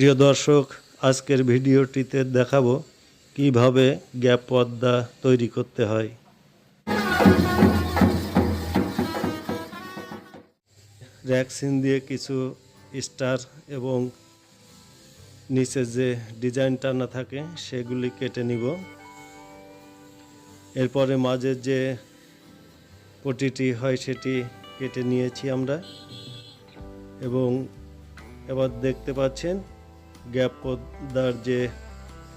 প্রিয় দর্শক, আজকের ভিডিওটিতে দেখাবো কিভাবে গ্যাপ পর্দা তৈরি করতে হয়। র্যাক্সিন দিয়ে কিছু স্টার এবং নিচে যে ডিজাইন টানা থাকে সেগুলি কেটে নিব। এরপরে মাঝে যে পটিটি হয় সেটি কেটে নিয়েছি আমরা, এবং এবার দেখতে পাচ্ছেন গ্যাপ পর্দার যে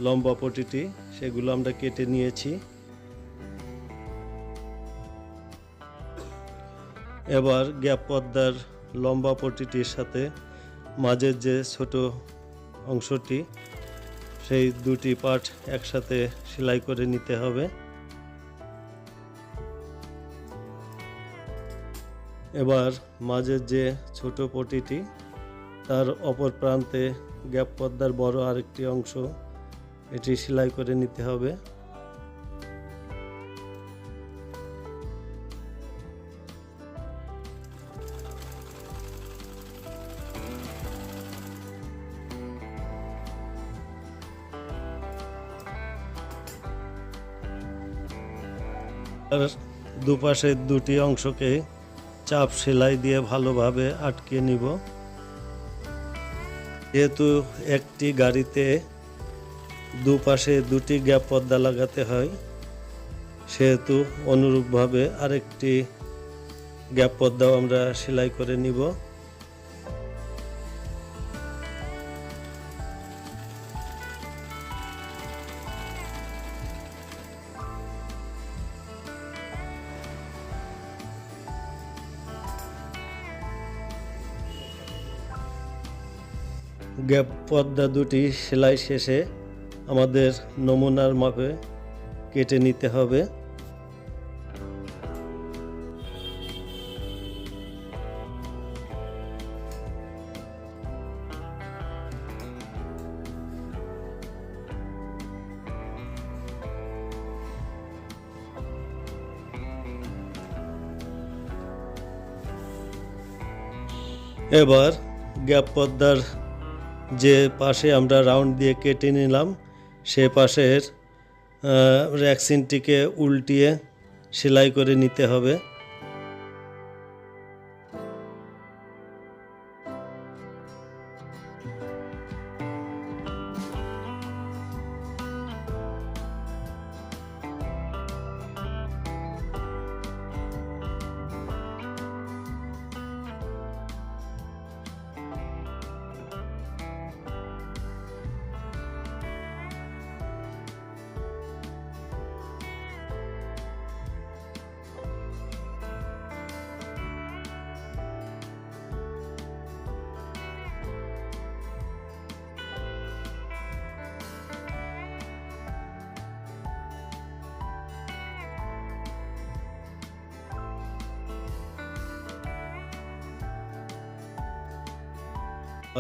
লম্বা পটিটি সেগুলো আমরা কেটে নিয়েছি। এবার গ্যাপ পর্দার লম্বা পটিটির সাথে মাঝের যে ছোট অংশটি সেই দুটি পার্ট একসাথে সেলাই করে নিতে হবে। এবার মাঝের যে ছোট পটিটি তার অপর প্রান্তে গ্যাপ পর্দার বড় আরেকটি অংশ এটি সেলাই করে নিতে হবে। আর দুপাশের দুটি অংশকে চাপ সেলাই দিয়ে ভালোভাবে আটকে নিব। যেহেতু একটি গাড়িতে দুপাশে দুটি গ্যাপ পর্দা লাগাতে হয়, সেহেতু অনুরূপভাবে আরেকটি গ্যাপ পর্দাও আমরা সেলাই করে নিব। গ্যাপ পর্দা দুটি সেলাই শেষে আমাদের নমুনার মাপে কেটে নিতে হবে। এবার গ্যাপ পর্দার যে পাশে আমরা রাউন্ড দিয়ে কেটে নিলাম সে পাশের র্যাক্সিনটিকে উল্টিয়ে সেলাই করে নিতে হবে।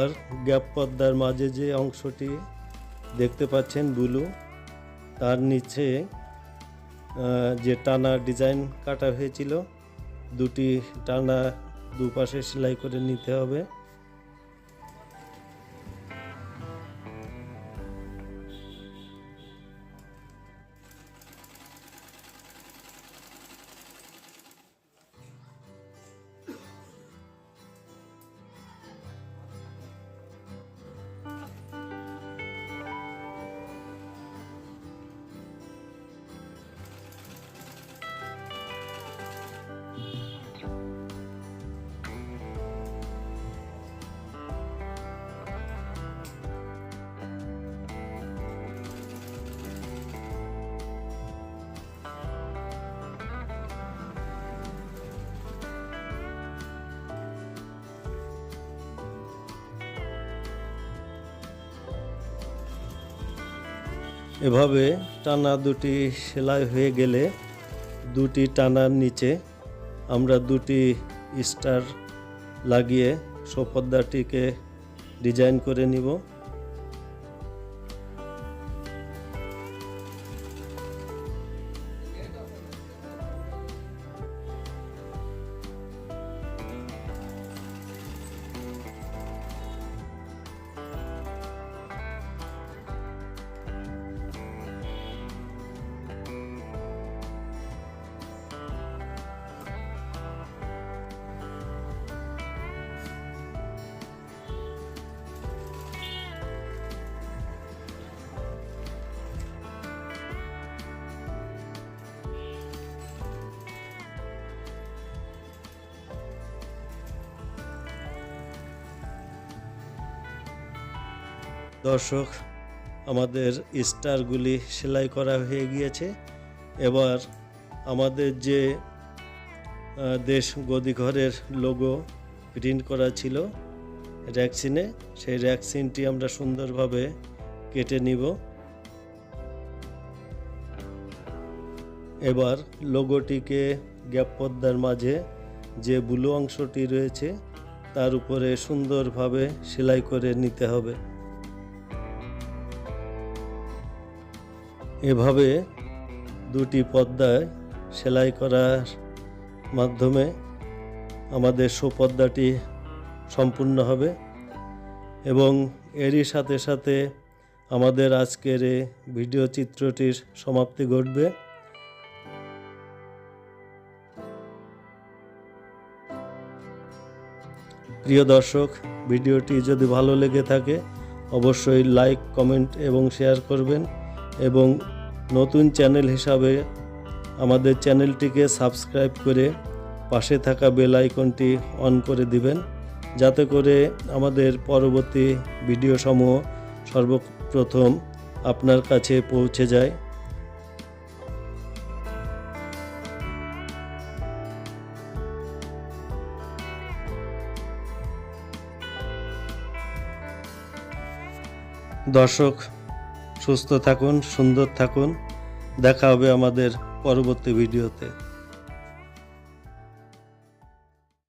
আর গ্যাপ পর্দার মাঝে যে অংশটি দেখতে পাচ্ছেন ব্লু, তার নিচে যে টানা ডিজাইন কাটা হয়েছিল দুটি টানা দুপাশে সেলাই করে নিতে হবে। এভাবে টানা দুটি সেলাই হয়ে গেলে দুটি টানার নিচে আমরা দুটি স্টার লাগিয়ে পর্দাটিকে ডিজাইন করে নিব। দর্শক, আমাদের স্টারগুলি সেলাই করা হয়ে গিয়েছে। এবার আমাদের যে দেশ গদিঘরের লোগো প্রিন্ট করা ছিল র্যাকসিনে, সেই র্যাকসিনটি আমরা সুন্দরভাবে কেটে নিব। এবার লোগোটিকে গ্যাপ পর্দার মাঝে যে ব্লু অংশটি রয়েছে তার উপরে সুন্দরভাবে সেলাই করে নিতে হবে। এভাবে দুটি পর্দায় সেলাই করার মাধ্যমে আমাদের শোপর্দাটি সম্পূর্ণ হবে এবং এরই সাথে সাথে আমাদের আজকের এই ভিডিও চিত্রটির সমাপ্তি ঘটবে। প্রিয় দর্শক, ভিডিওটি যদি ভালো লেগে থাকে অবশ্যই লাইক, কমেন্ট এবং শেয়ার করবেন এবং নতুন চ্যানেল হিসাবে আমাদের চ্যানেলটিকে সাবস্ক্রাইব করে পাশে থাকা বেল আইকনটি অন করে দিবেন, যাতে করে আমাদের পরবর্তী ভিডিওসমূহ সর্বপ্রথম আপনার কাছে পৌঁছে যায়। দর্শক, সুস্থ থাকুন, সুন্দর থাকুন। দেখা হবে আমাদের পরবর্তী ভিডিওতে।